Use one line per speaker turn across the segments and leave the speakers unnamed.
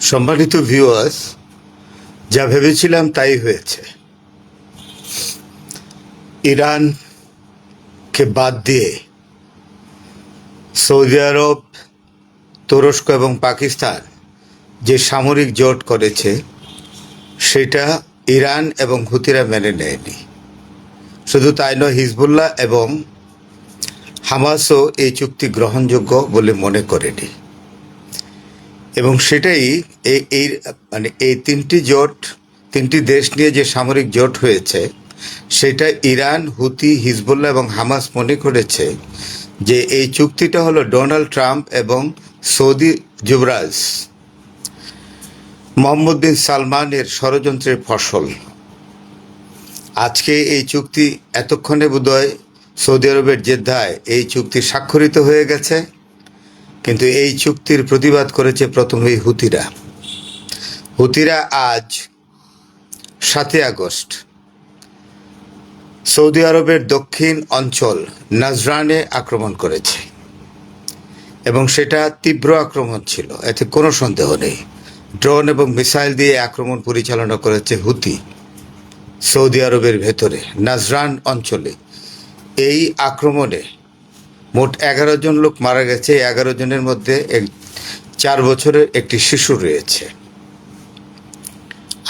সম্মানিত ভিউয়ার্স, যা ভেবেছিলাম তাই হয়েছে। ইরানকে বাদ দিয়ে সৌদি আরব, তুরস্ক এবং পাকিস্তান যে সামরিক জোট করেছে সেটা ইরান এবং হুতিরা মেনে নেয়নি। শুধু তাই নয়, হিজবুল্লাহ এবং হামাসও এই চুক্তি গ্রহণযোগ্য বলে মনে করেনি। এবং সেটাই এই তিনটি দেশ নিয়ে যে সামরিক জোট হয়েছে সেটা ইরান, হুতি, হিজবুল্লাহ এবং হামাস মনে করেছে যে এই চুক্তিটা হলো ডোনাল্ড ট্রাম্প এবং সৌদি যুবরাজ মোহাম্মদ বিন সালমানের ষড়যন্ত্রের ফসল। আজকে এই চুক্তি এতক্ষণে বোধহয় সৌদি আরবের জেদ্দায় এই চুক্তি স্বাক্ষরিত হয়ে গেছে, কিন্তু এই চুক্তির প্রতিবাদ করেছে প্রথমেই হুতিরা আজ 7 আগস্ট সৌদি আরবের দক্ষিণ অঞ্চল নাজরানে আক্রমণ করেছে এবং সেটা তীব্র আক্রমণ ছিল, এতে কোনো সন্দেহ নেই। ড্রোন এবং মিসাইল দিয়ে আক্রমণ পরিচালনা করেছে হুতি সৌদি আরবের ভেতরে নাজরান অঞ্চলে। এই আক্রমণে মোট 11 জন লোক মারা গেছে। 11 জনের মধ্যে 4 বছরের একটি শিশু রয়েছে।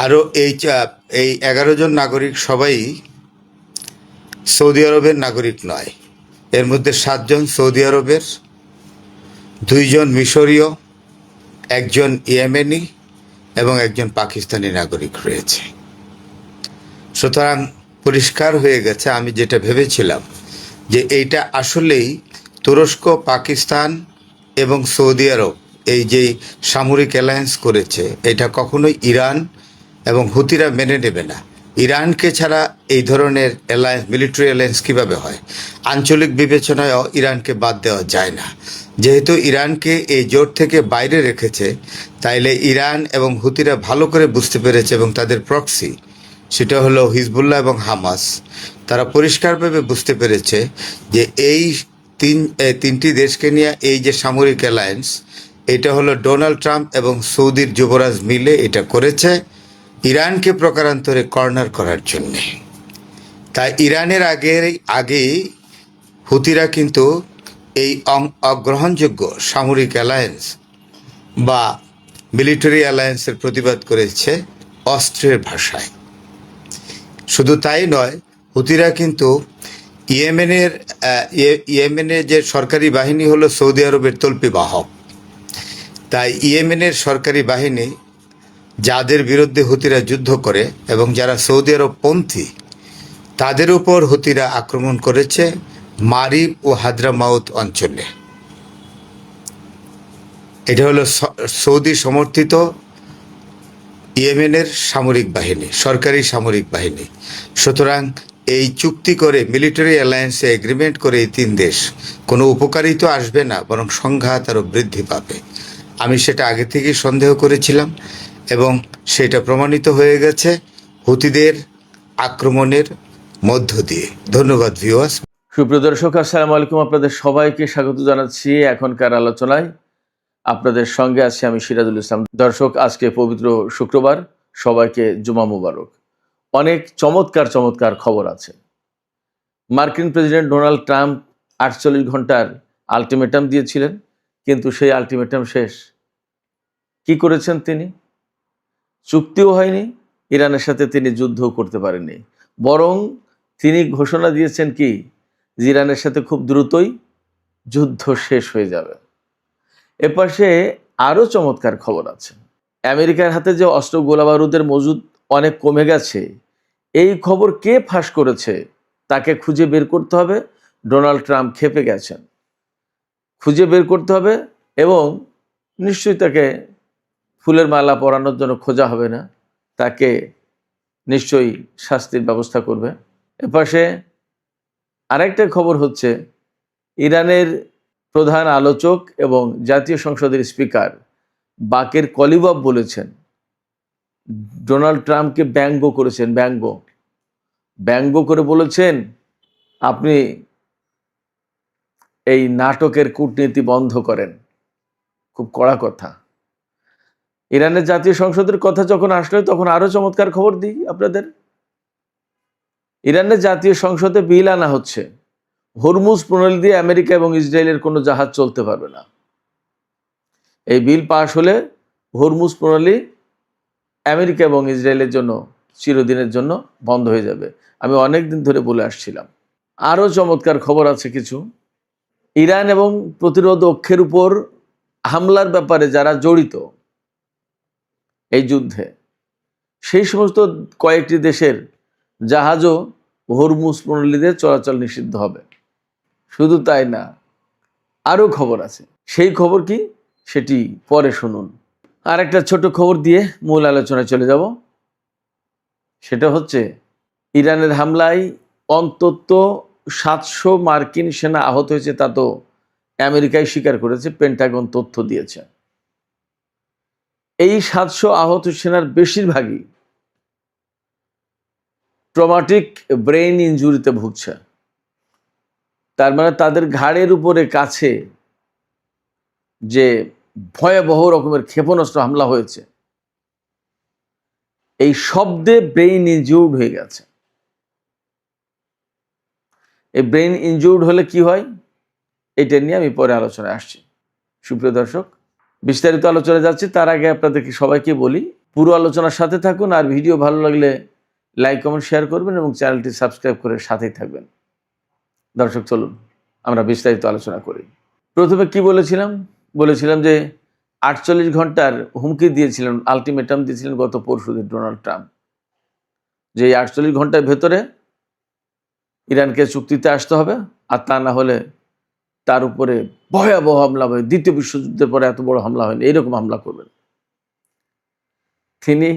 আরও এই 11 জন নাগরিক সবাই সৌদি আরবের নাগরিক নয়। এর মধ্যে 7 জন সৌদি আরবের, 2 জন মিশরীয়, 1 জন ইয়েমেনি এবং 1 জন পাকিস্তানি নাগরিক রয়েছে। সুতরাং পরিষ্কার হয়ে গেছে আমি যেটা ভেবেছিলাম যে এইটা আসলেই তুরস্ক, পাকিস্তান এবং সৌদি আরব এই যে সামরিক অ্যালায়েন্স করেছে এটা কখনোই ইরান এবং হুতিরা মেনে নেবে না। ইরানকে ছাড়া এই ধরনের অ্যালায়েন্স, মিলিটারি অ্যালায়েন্স কীভাবে হয়? আঞ্চলিক বিবেচনায়ও ইরানকে বাদ দেওয়া যায় না। যেহেতু ইরানকে এই জোট থেকে বাইরে রেখেছে, তাইলে ইরান এবং হুতিরা ভালো করে বুঝতে পেরেছে এবং তাদের প্রক্সি সেটা হলো হিজবুল্লাহ এবং হামাস, তারা পরিষ্কারভাবে বুঝতে পেরেছে যে এই তিনটি দেশকে নিয়ে এই যে সামরিক অ্যালায়েন্স, এটা হলো ডোনাল্ড ট্রাম্প এবং সৌদির যুবরাজ মিলে এটা করেছে ইরানকে প্রকারান্তরে কর্নার করার জন্যে। তাই ইরানের আগেই হুতিরা কিন্তু এই অগ্রহণযোগ্য সামরিক অ্যালায়েন্স বা মিলিটারি অ্যালায়েন্সের প্রতিবাদ করেছে অস্ত্রের ভাষায়। শুধু তাই নয়, হুতিরা কিন্তু ইয়েমেনের যে সরকারি বাহিনী হলো সৌদি আরবের তল্পি বাহক। তাই ইয়েমেনের সরকারি বাহিনী যাদের বিরুদ্ধে হুতিরা যুদ্ধ করে এবং যারা সৌদি আরব পন্থী, তাদের উপর হুতিরা আক্রমণ করেছে মারিব ও হাদ্রামাউত অঞ্চলে। এটা হলো সৌদি সমর্থিত ইয়েমেনের সামরিক বাহিনী, সরকারি সামরিক বাহিনী। সুতরাং এই চুক্তি করে, মিলিটারি অ্যালায়েন্সে এগ্রিমেন্ট করে এই 3 দেশ কোনো উপকারই তো আসবে না, বরং সংঘাত আরও বৃদ্ধি পাবে। আমি সেটা আগে থেকেই সন্দেহ করেছিলাম এবং সেটা প্রমাণিত হয়ে গেছে হুতিদের আক্রমণের মধ্য দিয়ে। ধন্যবাদ ভিউয়ার্স।
সুপ্রিয় দর্শক, আসসালামু আলাইকুম। আপনাদের সবাইকে স্বাগত জানাচ্ছি এখনকার আলোচনায়। আপনাদের সঙ্গে আছি আমি সিরাজুল ইসলাম। দর্শক, আজকে পবিত্র শুক্রবার, সবাইকে জুমা মুবারক। অনেক চমৎকার চমৎকার খবর আছে। মার্কিন প্রেসিডেন্ট ডোনাল্ড ট্রাম্প 48 ঘন্টার আলটিমেটাম দিয়েছিলেন, কিন্তু সেই আলটিমেটাম শেষ। কি করেছেন তিনি? চুক্তিও হয়নি, ইরানের সাথে তিনি যুদ্ধও করতে পারেননি, বরং তিনি ঘোষণা দিয়েছেন কি যে ইরানের সাথে খুব দ্রুতই যুদ্ধ শেষ হয়ে যাবে। এপাশে আরও চমৎকার খবর আছে। আমেরিকার হাতে যে অস্ত্র গোলাবারুদের মজুদ অনেক কমে গেছে, এই খবর কে ফাঁস করেছে তাকে খুঁজে বের করতে হবে। ডোনাল্ড ট্রাম্প ক্ষেপে গেছেন, খুঁজে বের করতে হবে এবং নিশ্চয়ই তাকে ফুলের মালা পরানোর জন্য খোঁজা হবে না, তাকে নিশ্চয়ই শাস্তির ব্যবস্থা করবে। এপাশে আরেকটা খবর হচ্ছে, ইরানের প্রধান আলোচক এবং জাতীয় সংসদের স্পিকার বাকের কলিবাফ বলেছেন, ডোনাল্ড ট্রাম্পকে ব্যঙ্গ করেছেন, ব্যঙ্গ করে বলেছেন, আপনি এই নাটকের কূটনীতি বন্ধ করেন। খুব কড়া কথা। ইরানের জাতীয় সংসদের কথা যখন আসলো তখন আরো চমৎকার খবর দিই আপনাদের। ইরানের জাতীয় সংসদে বিল আনা হচ্ছে, হরমুজ প্রণালী দিয়ে আমেরিকা এবং ইসরায়েলের কোনো জাহাজ চলতে পারবে না। এই বিল পাশ হলে হরমুজ প্রণালী আমেরিকা এবং ইসরায়েলের জন্য চিরদিনের জন্য বন্ধ হয়ে যাবে। আমি অনেক দিন ধরে বলে আসছিলাম। আরো চমৎকার খবর আছে কিছু। ইরান এবং প্রতিরোধ অক্ষের উপর হামলার ব্যাপারে যারা জড়িত এই যুদ্ধে, সেই সমস্ত কয়েকটি দেশের জাহাজও হরমুজ প্রণালীতে চলাচল নিষিদ্ধ হবে। শুধু তাই না, আরো খবর আছে। সেই খবর কি, সেটি পরে শুনুন। আর একটা ছোট খবর দিয়ে মূল আলোচনায় চলে যাব। সেটা হচ্ছে ইরানের হামলায় অন্তত 700 মার্কিন সেনা আহত হয়েছে, তা তো আমেরিকায় স্বীকার করেছে, পেন্টাগন তথ্য দিয়েছে। এই 700 আহত সেনার বেশিরভাগই ট্রমাটিক ব্রেইন ইনজুরিতে ভুগছে। তার মানে তাদের ঘাড়ের উপরে কাছে যে ভয়াবহ রকমের ক্ষেপণাস্ত্র হামলা হয়েছে, এই শব্দে ব্রেইন ইনজুর্ড হয়ে গেছে। এই ব্রেইন ইনজুর্ড হলে কি হয়, এটা নিয়ে আমি পরে আলোচনায় আসছি। সুপ্রিয় দর্শক, বিস্তারিত আলোচনা যাচ্ছে, তার আগে আপনাদেরকে সবাইকে বলি পুরো আলোচনার সাথে থাকুন। আর ভিডিও ভালো লাগলে লাইক কমেন্ট শেয়ার করবেন এবং চ্যানেলটি সাবস্ক্রাইব করে সাথেই থাকবেন। দর্শক, চলুন আমরা বিস্তারিত আলোচনা করি। প্রথমে কি বলেছিলাম যে 48 ঘন্টার হুমকি দিয়েছিলেন, আলটিমেটাম দিয়েছিলেন গত পরশুদিন ডোনাল্ড ট্রাম্প, যে এই 48 ঘন্টার ভেতরে ইরানকে চুক্তিতে আসতে হবে, আর তা না হলে তার উপরে ভয়াবহ হামলা হবে। দ্বিতীয় বিশ্বযুদ্ধের পরে এত বড় হামলা হয়নি, এইরকম হামলা করবেন। তিনি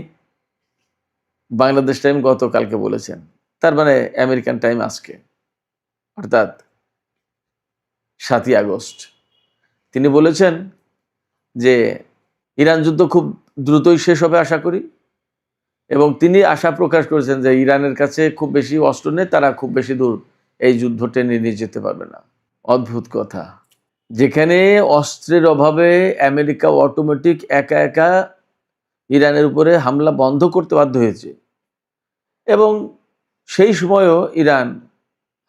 বাংলাদেশ টাইম গতকালকে বলেছেন, তার মানে আমেরিকান টাইম আজকে, অর্থাৎ 7ই আগস্ট, তিনি বলেছেন যে ইরান যুদ্ধ খুব দ্রুতই শেষ হবে আশা করি। এবং তিনি আশা প্রকাশ করেছেন যে ইরানের কাছে খুব বেশি অস্ত্র নেই, তারা খুব বেশি দূর এই যুদ্ধ টেনে নিয়ে যেতে পারবে না। অদ্ভুত কথা, যেখানে অস্ত্রের অভাবে আমেরিকা অটোমেটিক একা একা ইরানের উপরে হামলা বন্ধ করতে বাধ্য হয়েছে, এবং সেই সময়ও ইরান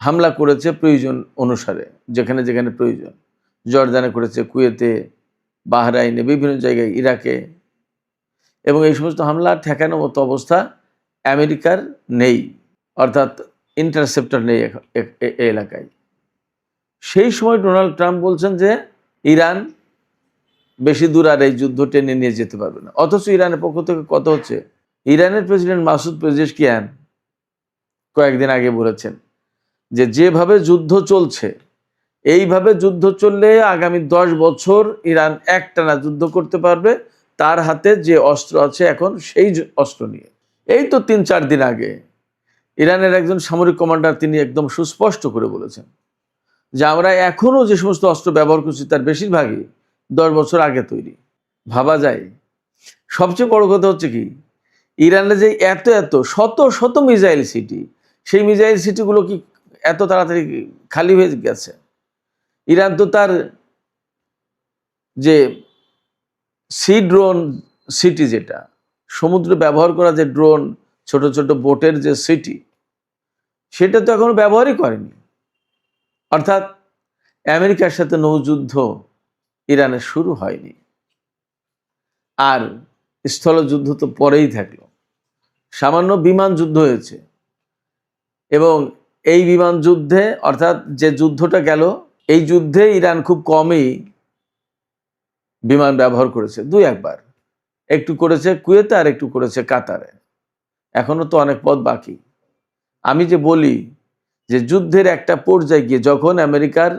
হামলা করেছে প্রয়োজন অনুসারে, যেখানে যেখানে প্রয়োজন। জর্দানে করেছে, কুয়েতে, বাহরাইনে, বিভিন্ন জায়গায়, ইরাকে। এবং এই সমস্ত হামলা ঠেকানোর মতো অবস্থা আমেরিকার নেই, অর্থাৎ ইন্টারসেপ্টর নেই এই এলাকায়। সেই সময় ডোনাল্ড ট্রাম্প বলছেন যে ইরান বেশি দূর আর এই যুদ্ধ টেনে নিয়ে যেতে পারবে না। অথচ ইরানের পক্ষ থেকে কথা হচ্ছে, ইরানের প্রেসিডেন্ট মাসুদ পেজেশকিয়ান কয়েকদিন আগে বলেছেন যে যেভাবে যুদ্ধ চলছে, এইভাবে যুদ্ধ চললে আগামী 10 বছর ইরান একটানা যুদ্ধ করতে পারবে, তার হাতে যে অস্ত্র আছে এখন সেই অস্ত্র নিয়ে। এই তো 3-4 দিন আগে ইরানের একজন সামরিক কমান্ডার তিনি একদম সুস্পষ্ট করে বলেছেন যে আমরা এখনো যে সমস্ত অস্ত্র ব্যবহার করছি তার বেশিরভাগই 10 বছর আগে তৈরি। ভাবা যায়। সবচেয়ে বড় কথা হচ্ছে কি, ইরানের যে এত এত শত শত মিসাইল সিটি, সেই মিসাইল সিটিগুলো কি এত তাড়াতাড়ি খালি হয়ে গেছে? ইরান তো তার যে সি ড্রোন সিটি, যেটা সমুদ্রে ব্যবহার করা যে ড্রোন, ছোট ছোট বোটের যে সিটি, সেটা তো এখনো ব্যবহারই করেনি। অর্থাৎ আমেরিকার সাথে নৌযুদ্ধ ইরানের শুরু হয়নি, আর স্থলযুদ্ধ তো পরেই থাকলো। সামান্য বিমান যুদ্ধ হয়েছে, এবং এই বিমান যুদ্ধে, অর্থাৎ যে যুদ্ধটা গেল, এই যুদ্ধে ইরান খুব কমই বিমান ব্যবহার করেছে, 2-1 বার। একটু করেছে কুয়েতে আর একটু করেছে কাতারে, এখনো তো অনেক পথ বাকি। আমি যে বলি যে যুদ্ধের একটা পর্যায়ে গিয়ে যখন আমেরিকার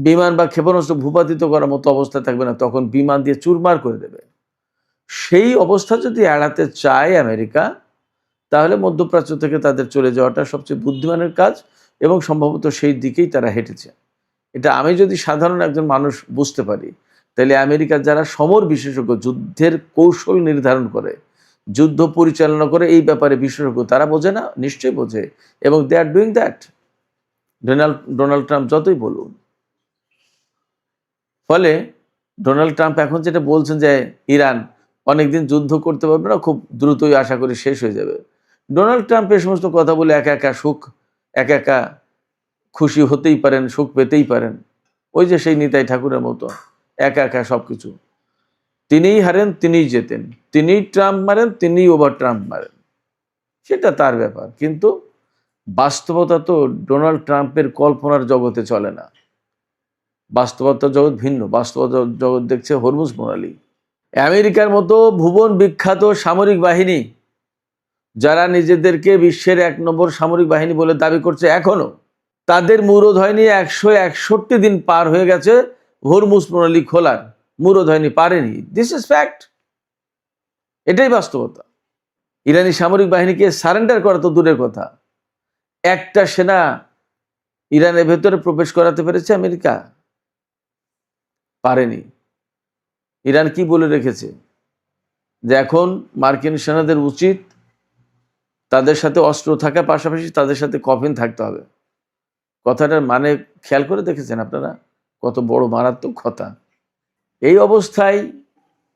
বিমান বা ক্ষেপণাস্ত্র ভূপাতিত করার মতো অবস্থা থাকবে না, তখন বিমান দিয়ে চুরমার করে দেবে। সেই অবস্থা যদি এড়াতে চায় আমেরিকা, তাহলে মধ্যপ্রাচ্য থেকে তাদের চলে যাওয়াটা সবচেয়ে বুদ্ধিমানের কাজ, এবং সম্ভবত সেই দিকেই তারা হেঁটেছে। এটা আমি যদি সাধারণ একজন মানুষ বুঝতে পারি, তাহলে আমেরিকার যারা সমর বিশেষজ্ঞ, যুদ্ধের কৌশল নির্ধারণ করে, যুদ্ধ পরিচালনা করে, এই ব্যাপারে বিশেষজ্ঞ, তারা বোঝে না? নিশ্চয়ই বোঝে, এবং they are doing that, Donald Trump যতই বলুন। ফলে ডোনাল্ড ট্রাম্প এখন যেটা বলছেন যে ইরান অনেকদিন যুদ্ধ করতে পারবে না, খুব দ্রুতই আশা করি শেষ হয়ে যাবে। ডোনাল্ড ট্রাম্প এই সমস্ত কথা বলে একা একা সুখ, একা একা খুশি হতেই পারেন, সুখ পেতেই পারেন। ওই যে সেই নিতাই ঠাকুরের মতো একা একা সব কিছু, তিনিই হারেন তিনিই জেতেন, তিনিই ট্রাম্প মারেন তিনিই ওভার ট্রাম্প মারেন, সেটা তার ব্যাপার। কিন্তু বাস্তবতা তো ডোনাল্ড ট্রাম্পের কল্পনার জগতে চলে না। বাস্তবতার জগৎ ভিন্ন। বাস্তবতার জগৎ দেখছে হরমুজ প্রণালী। আমেরিকার মতো ভুবন বিখ্যাত সামরিক বাহিনী, যারা নিজেদেরকে বিশ্বের 1 নম্বর সামরিক বাহিনী বলে দাবি করছে, এখনো তাদের মুরদ হয়নি। 161 দিন পার হয়ে গেছে হরমুজ প্রণালী খোলার, মুরদ হয়নি, পারেনি। This is fact. এটাই বাস্তবতা। ইরানি সামরিক বাহিনীকে সারেন্ডার করা তো দূরের কথা, একটা সেনা ইরানের ভেতরে প্রবেশ করাতে পেরেছে আমেরিকা? পারেনি। ইরান কি বলে রেখেছে যে এখন মার্কিন সেনাদের উচিত তাদের সাথে অস্ত্র থাকার পাশাপাশি তাদের সাথে কফিন থাকতে হবে। কথাটার মানে খেয়াল করে দেখেছেন আপনারা? কত বড় মারাত্মক কথা। এই অবস্থায়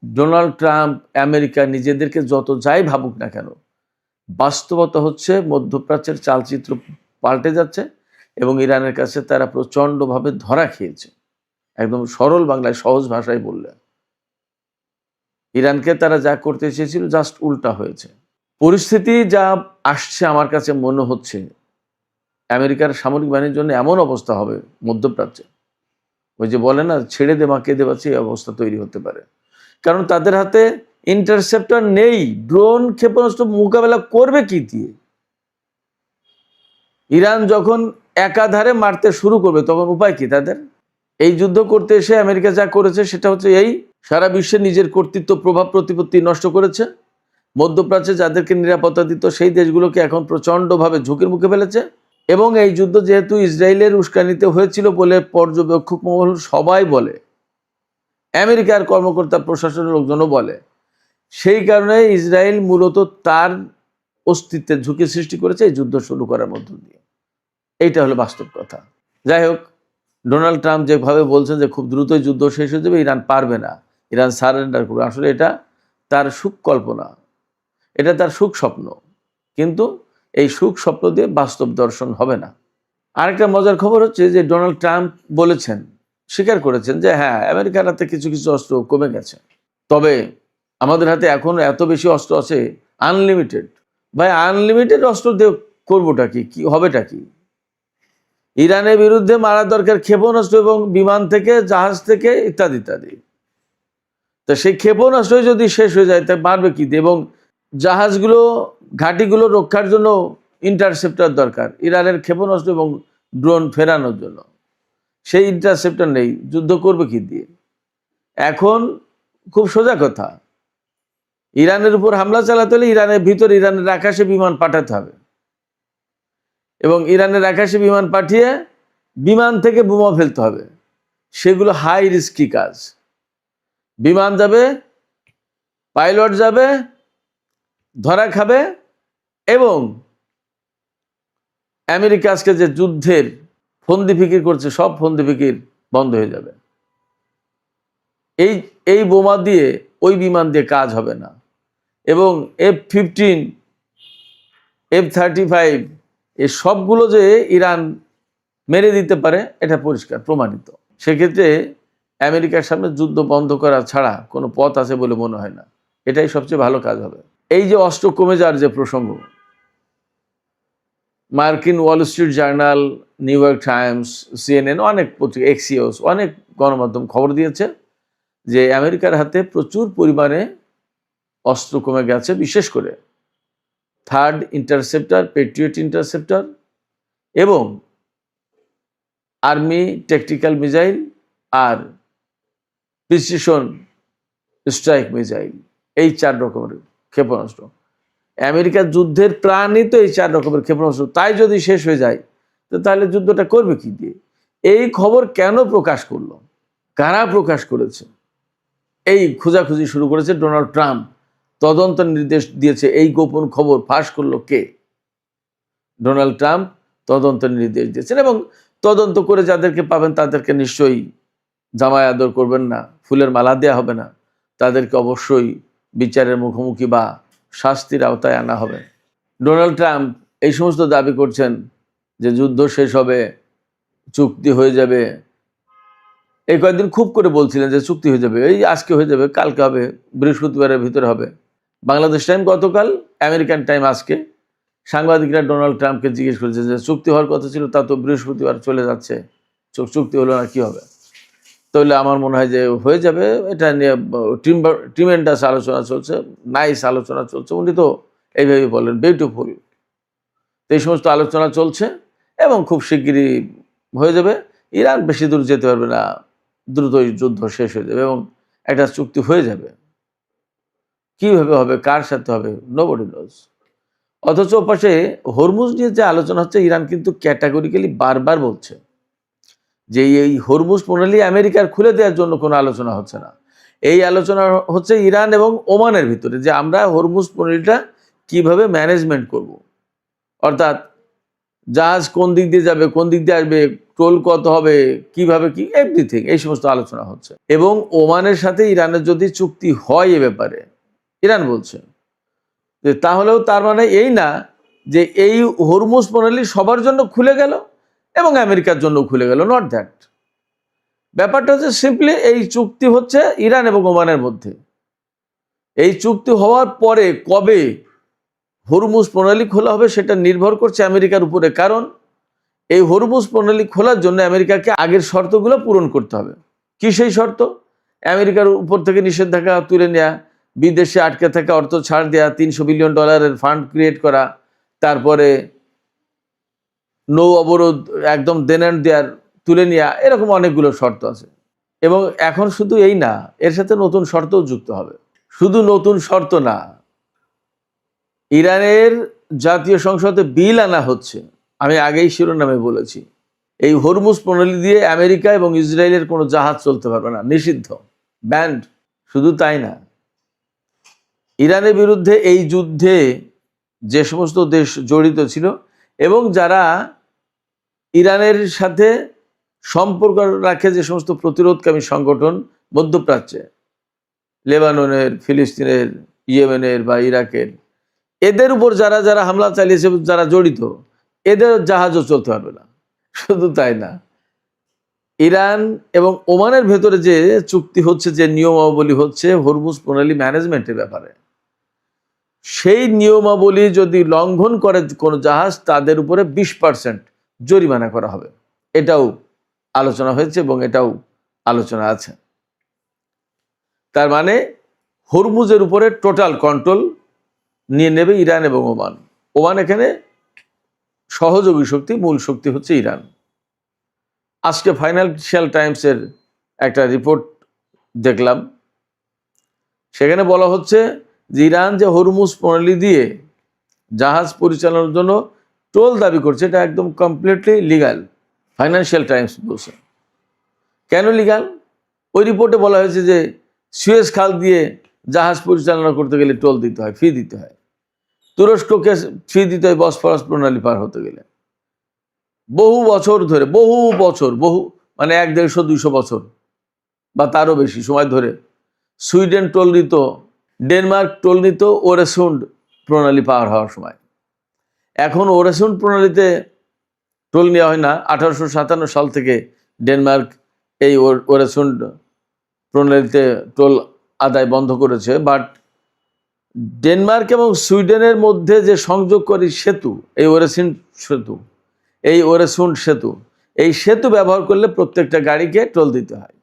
ডোনাল্ড ট্রাম্প, আমেরিকা নিজেদেরকে যত যাই ভাবুক না কেন, বাস্তবতা হচ্ছে মধ্যপ্রাচ্যের চালচিত্র পাল্টে যাচ্ছে এবং ইরানের কাছে তারা প্রচণ্ডভাবে ধরা খেয়েছে। একদম সরল বাংলায়, সহজ ভাষায় বললে, ইরানকে তারা যা করতে চেয়েছিল জাস্ট উল্টা হয়েছে। পরিস্থিতি যা আসছে, আমার কাছে মনে হচ্ছে আমেরিকার সামরিক বাহিনীর জন্য এমন অবস্থা হবে মধ্যপ্রাচ্যে, ওই যে বলে না, ছেড়ে দে মাকে দে বাচ্চা, এই অবস্থা তৈরি হতে পারে। কারণ তাদের হাতে ইন্টারসেপ্টর নেই। ড্রোন ক্ষেপণাস্ত্র মোকাবেলা করবে কি দিয়ে? ইরান যখন একাধারে মারতে শুরু করবে তখন উপায় কি তাদের? এই যুদ্ধ করতে এসে আমেরিকা যা করেছে সেটা হচ্ছে এই, সারা বিশ্বে নিজের কর্তৃত্ব, প্রভাব, প্রতিপত্তি নষ্ট করেছে। মধ্যপ্রাচ্যে যাদেরকে নিরাপত্তা দিত সেই দেশগুলোকে এখন প্রচণ্ডভাবে ঝুঁকির মুখে ফেলেছে। এবং এই যুদ্ধ যেহেতু ইসরায়েলের উস্কানিতে হয়েছিল বলে পর্যবেক্ষক মহল সবাই বলে, আমেরিকার কর্মকর্তা, প্রশাসনের লোকজনও বলে, সেই কারণে ইসরায়েল মূলত তার অস্তিত্বের ঝুঁকি সৃষ্টি করেছে এই যুদ্ধ শুরু করার মধ্য দিয়ে। এইটা হলো বাস্তব কথা। যাই হোক, ডোনাল্ড ট্রাম্প যেভাবে বলছেন যে খুব দ্রুতই যুদ্ধ শেষ হয়ে যাবে, ইরান পারবে না, ইরান সারেন্ডার করবে, আসলে এটা তার সুখ কল্পনা, এটা তার সুখ স্বপ্ন। কিন্তু এই সুখ স্বপ্ন দিয়ে বাস্তব দর্শন হবে না। আরেকটা মজার খবর হচ্ছে যে ডোনাল্ড ট্রাম্প বলেছেন, স্বীকার করেছেন যে হ্যাঁ, আমেরিকার হাতে কিছু কিছু অস্ত্র কমে গেছে, তবে আমাদের হাতে এখনো এত বেশি অস্ত্র আছে, আনলিমিটেড। ভাই, আনলিমিটেড অস্ত্র দিয়ে করবোটা কি? কি হবেটা কি? ইরানের বিরুদ্ধে মারা দরকার ক্ষেপণাস্ত্র এবং বিমান থেকে, জাহাজ থেকে, ইত্যাদি ইত্যাদি। তো সেই ক্ষেপণাস্ত্র যদি শেষ হয়ে যায় তা মারবে কি দিয়ে? এবং জাহাজগুলো, ঘাঁটিগুলো রক্ষার জন্য ইন্টারসেপ্টর দরকার, ইরানের ক্ষেপণাস্ত্র এবং ড্রোন ফেরানোর জন্য। সেই ইন্টারসেপ্টর নেই, যুদ্ধ করবে কি দিয়ে? এখন খুব সোজা কথা, ইরানের উপর হামলা চালাতে হলে ইরানের ভিতর, ইরানের আকাশে বিমান পাঠাতে হবে এবং ইরানের আকাশে বিমান পাঠিয়ে বিমান থেকে বোমা ফেলতে হবে। সেগুলো হাই রিস্কি কাজ। বিমান যাবে, পাইলট যাবে, ধরা খাবে এবং আমেরিকা আজকে যে যুদ্ধের ফন্দি ফিকির করছে, সব ফন্দি ফিকির বন্ধ হয়ে যাবে। এই বোমা দিয়ে, ওই বিমান দিয়ে কাজ হবে না। এবং F-15, F-35 এই সবগুলো যে ইরান মেরে দিতে পারে, এটা পরিষ্কার প্রমাণিত। সেক্ষেত্রে আমেরিকার সামনে যুদ্ধ বন্ধ করা ছাড়া কোনো পথ আছে বলে মনে হয় না। এটাই সবচেয়ে ভালো কাজ হবে। এই যে অস্ত্র কমে যাওয়ার যে প্রসঙ্গ, মার্কিন Wall Street journal, new York Times, CNN, অনেক পত্রিকা, এক্সিওস, অনেক গণমাধ্যম খবর দিয়েছে যে আমেরিকার হাতে প্রচুর পরিমাণে অস্ত্র কমে গেছে, বিশেষ করে থার্ড ইন্টারসেপ্টর, পেট্রিয়ট ইন্টারসেপ্টর এবং আর্মি ট্যাকটিক্যাল মিসাইল আর প্রিসিশন স্ট্রাইক মিসাইল, এই 4 রকমের ক্ষেপণাস্ত্র। আমেরিকার যুদ্ধের প্রাণই তো এই 4 রকমের ক্ষেপণাস্ত্র। তাই যদি শেষ হয়ে যায় তো তাহলে যুদ্ধটা করবে কি দিয়ে? এই খবর কেন প্রকাশ করলো, কারা প্রকাশ করেছে, এই খোঁজাখুঁজি শুরু করেছে ডোনাল্ড ট্রাম্প। তদন্ত নির্দেশ দিয়েছে। এই গোপন খবর ফাঁস করলো কে? ডোনাল্ড ট্রাম্প তদন্ত নির্দেশ দিয়েছেন এবং তদন্ত করে যাদেরকে পাবেন তাদেরকে নিশ্চয়ই জামাই আদর করবেন না, ফুলের মালা দেওয়া হবে না, তাদেরকে অবশ্যই বিচারের মুখোমুখি বা শাস্তির আওতায় আনা হবে। ডোনাল্ড ট্রাম্প এই সমস্ত দাবি করছেন যে যুদ্ধ শেষ হবে, চুক্তি হয়ে যাবে। এই কয়েকদিন খুব করে বলছিলেন যে চুক্তি হয়ে যাবে, এই আজকে হয়ে যাবে, কালকে হবে, বৃহস্পতিবারের ভিতরে হবে। বাংলাদেশ টাইম গতকাল, আমেরিকান টাইম আজকে সাংবাদিকরা ডোনাল্ড ট্রাম্পকে জিজ্ঞেস করেছে যে চুক্তি হওয়ার কথা ছিল, তা তো বৃহস্পতিবার চলে যাচ্ছে, চুক্তি হলো না, কি হবে? তাহলে আমার মনে হয় যে হয়ে যাবে। এটা নিয়ে ট্রিমেন্ডাস আলোচনা চলছে, নাইস আলোচনা চলছে। উনি তো এইভাবে বলেন, বিউটিফুল। এই সমস্ত আলোচনা চলছে এবং খুব শিগগিরই হয়ে যাবে। ইরান বেশি দূর যেতে পারবে না, দ্রুতই যুদ্ধ শেষ হয়ে যাবে এবং একটা চুক্তি হয়ে যাবে। কিভাবে হবে, কার সাথে হবে, নোবডি নোজ। অথচ পাশে হরমুজ নিয়ে যে আলোচনা হচ্ছে, ইরান কিন্তু ক্যাটাগরিক্যালি বারবার বলছে যে এই হরমুজ প্রণালী আমেরিকার খুলে দেওয়ার জন্য কোনো আলোচনা হচ্ছে না। এই আলোচনা হচ্ছে ইরান এবং ওমানের ভিতরে, যে আমরা হরমুজ প্রণালীটা কিভাবে ম্যানেজমেন্ট করব। অর্থাৎ জাহাজ কোন দিক দিয়ে যাবে, কোন দিক দিয়ে আসবে, টোল কত হবে, কিভাবে কি, এভরিথিং, এই সমস্ত আলোচনা হচ্ছে। এবং ওমানের সাথে ইরানের যদি চুক্তি হয় এ ব্যাপারে, ইরান বলছে যে তাহলেও তার মানে এই না যে এই হরমুজ প্রণালী সবার জন্য খুলে গেল এবং আমেরিকার জন্য খুলে গেল, নট দ্যাট। ব্যাপারটা হচ্ছে সিম্পলি এই চুক্তি হচ্ছে ইরান এবং ওমানের মধ্যে। এই চুক্তি হওয়ার পরে কবে হরমুজ প্রণালী খোলা হবে সেটা নির্ভর করছে আমেরিকার উপরে। কারণ এই হরমুজ প্রণালী খোলার জন্য আমেরিকাকে আগের শর্তগুলো পূরণ করতে হবে। কি সেই শর্ত? আমেরিকার উপর থেকে নিষেধাজ্ঞা তুলে নেওয়া, বিদেশে আটকে থাকা অর্থ ছাড় দেওয়া, $300 বিলিয়ন ফান্ড ক্রিয়েট করা, তারপরে নৌ অবরোধ একদম দেন অ্যান্ড দেয়ার তুলে নেওয়া, এরকম অনেকগুলো শর্ত আছে। এবং এখন শুধু এই না, এর সাথে নতুন শর্তও যুক্ত হবে। শুধু নতুন শর্ত না, ইরানের জাতীয় সংসদে বিল আনা হচ্ছে, আমি আগেই শিরোনামে বলেছি, এই হরমুজ প্রণালী দিয়ে আমেরিকা এবং ইসরায়েলের কোনো জাহাজ চলতে পারবে না, নিষিদ্ধ, ব্যান্ড। শুধু তাই না, ইরানের বিরুদ্ধে এই যুদ্ধে যে সমস্ত দেশ জড়িত ছিল এবং যারা ইরানের সাথে সম্পর্ক রাখে, যে সমস্ত প্রতিরোধকামী সংগঠন মধ্যপ্রাচ্যে, লেবাননের, ফিলিস্তিনের, ইয়েমেনের বা ইরাকের, এদের উপর যারা যারা হামলা চালিয়েছে, যারা জড়িত, এদের জাহাজও চলতে পারবে না। শুধু তাই না, ইরান এবং ওমানের ভেতরে যে চুক্তি হচ্ছে, যে নিয়মাবলী হচ্ছে হরমুজ প্রণালী ম্যানেজমেন্টের ব্যাপারে, সেই নিয়মাবলী যদি লঙ্ঘন করে কোনো জাহাজ, তাদের উপরে 20% জরিমানা করা হবে। এটাও আলোচনা হয়েছে এবং এটাও আলোচনা আছে। তার মানে হরমুজের উপরে টোটাল কন্ট্রোল নিয়ে নেবে ইরান এবং ওমান। ওমান এখানে সহযোগী শক্তি, মূল শক্তি হচ্ছে ইরান। আজকে ফাইন্যান্সিয়াল টাইমসের একটা রিপোর্ট দেখলাম, সেখানে বলা হচ্ছে যে ইরান যে হরমুজ প্রণালী দিয়ে জাহাজ পরিচালনার জন্য টোল দাবি করছে, এটা একদম কমপ্লিটলি লিগাল। ফাইন্যান্সিয়াল টাইমস বলছে। কেন লিগাল? ওই রিপোর্টে বলা হয়েছে যে সুয়েজ খাল দিয়ে জাহাজ পরিচালনা করতে গেলে টোল দিতে হয়, ফি দিতে হয়। তুরস্ককে ফি দিতে হয় বসফরাস প্রণালী পার হতে গেলে। বহু বছর ধরে, বহু মানে 100-150-200 বছর বা তারও বেশি সময় ধরে সুইডেন টোল নিত, ডেনমার্ক টোল নিত ওরেসুন্ড প্রণালী পার হওয়ার সময়। এখন ওরেসুন্ড প্রণালীতে টোল নেওয়া হয় না। 1857 সাল থেকে ডেনমার্ক এই ওরেসুন্ড প্রণালীতে টোল আদায় বন্ধ করেছে। বাট ডেনমার্ক এবং সুইডেনের মধ্যে যে সংযোগকারী সেতু, এই ওরেসুন্ড সেতু, এই সেতু ব্যবহার করলে প্রত্যেকটা গাড়িকে টোল দিতে হয়।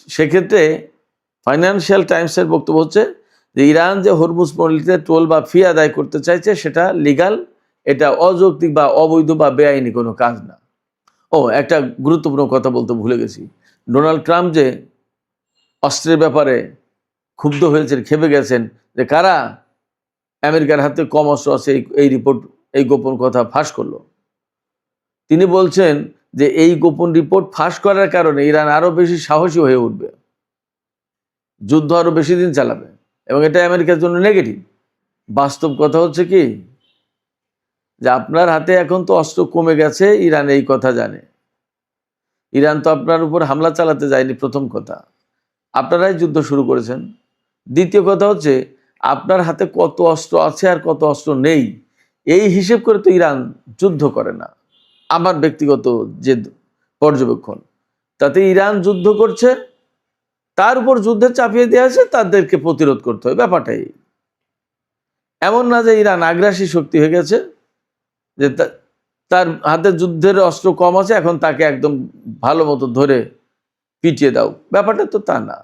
সেক্ষেত্রে ফাইন্যান্সিয়াল টাইমসের বক্তব্য হচ্ছে যে ইরান যে হরমুজ প্রণালীতে টোল বা ফি আদায় করতে চাইছে, সেটা লিগাল, এটা অযৌক্তিক বা অবৈধ বা বেআইনি কোনো কাজ না। একটা গুরুত্বপূর্ণ কথা বলতে ভুলে গেছি। ডোনাল্ড ট্রাম্প যে অস্ত্রের ব্যাপারে ক্ষুব্ধ হয়েছেন, খেপে গেছেন, যে কারা আমেরিকার হাতে কম অস্ত্র আছে, এই রিপোর্ট, এই গোপন কথা ফাঁস করলো। তিনি বলছেন যে এই গোপন রিপোর্ট ফাঁস করার কারণে ইরান আরো বেশি সাহসী হয়ে উঠবে, যুদ্ধ আরো বেশি দিন চালাবে এবং এটা আমেরিকার জন্য নেগেটিভ। বাস্তব কথা হচ্ছে কি, যে আপনার হাতে এখন তো অস্ত্র কমে গেছে, ইরান এই কথা জানে। ইরান তো আপনার উপর হামলা চালাতে যায়নি, প্রথম কথা। আপনারাই যুদ্ধ শুরু করেছেন। দ্বিতীয় কথা হচ্ছে, আপনার হাতে কত অস্ত্র আছে আর কত অস্ত্র নেই এই হিসেব করে তো ইরান যুদ্ধ করে না। আমার ব্যক্তিগত যে পর্যবেক্ষণ, তাতে ইরান যুদ্ধ করছে, তার উপর যুদ্ধে চাপিয়ে দেওয়া আছে, তাদেরকে প্রতিরোধ করতে হবে, ব্যাপারটাই এমন না যে ইরান আগ্রাসী শক্তি হয়ে গেছে, যে তার হাতে যুদ্ধের অস্ত্র কম আছে, এখন তাকে একদম ভালো মতো ধরে পিটিয়ে দাও, ব্যাপারটা তো তা না।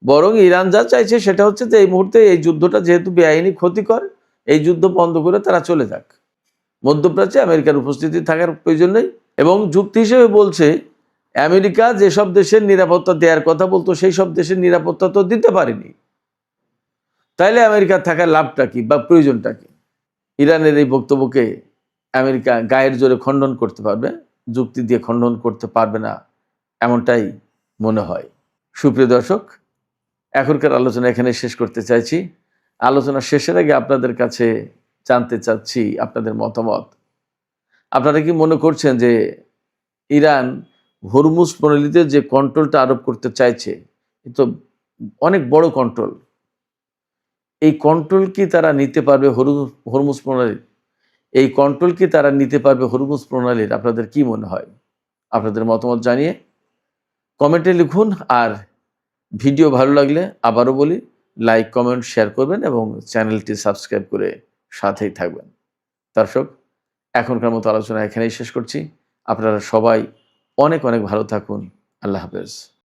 বরং ইরান যা চাইছে সেটা হচ্ছে যে এই মুহূর্তে এই যুদ্ধটা যেহেতু বেআইনি ক্ষতিকর, এই যুদ্ধ বন্ধ করে তারা চলে যাক। মধ্যপ্রাচ্যে আমেরিকার উপস্থিতি থাকার প্রয়োজন নেই। এবং যুক্তি হিসেবে বলছে, আমেরিকা যেসব দেশের নিরাপত্তা দেওয়ার কথা বলতো সেই সব দেশের নিরাপত্তা তো দিতে পারেনি, তাইলে আমেরিকার থাকার লাভটা কি বা প্রয়োজনটা কি? ইরানের এই বক্তব্যকে আমেরিকা গায়ের জোরে খণ্ডন করতে পারবে, যুক্তি দিয়ে খণ্ডন করতে পারবে না, এমনটাই মনে হয়। সুপ্রিয় দর্শক, এখনকার আলোচনা এখানে শেষ করতে চাইছি। আলোচনা শেষের আগে আপনাদের কাছে জানতে চাচ্ছি আপনাদের মতামত। আপনারা কি মনে করছেন যে ইরান হরমুজ প্রণালীতে যে কন্ট্রোলটা আরোপ করতে চাইছে, এ তো অনেক বড় কন্ট্রোল, এই কন্ট্রোল কি তারা নিতে পারবে হরমুজ প্রণালীর? এই কন্ট্রোল কি তারা নিতে পারবে হরমুজ প্রণালীর? আপনাদের কি মনে হয়? আপনাদের মতামত জানিয়ে কমেন্টে লিখুন। আর ভিডিও ভালো লাগলে আবারও বলি, লাইক, কমেন্ট, শেয়ার করবেন এবং চ্যানেলটি সাবস্ক্রাইব করে সাথেই থাকবেন। দর্শক, এখনকার মতো আলোচনা এখানেই শেষ করছি। আপনারা সবাই অনেক অনেক ভালো থাকুন। আল্লাহ হাফেজ।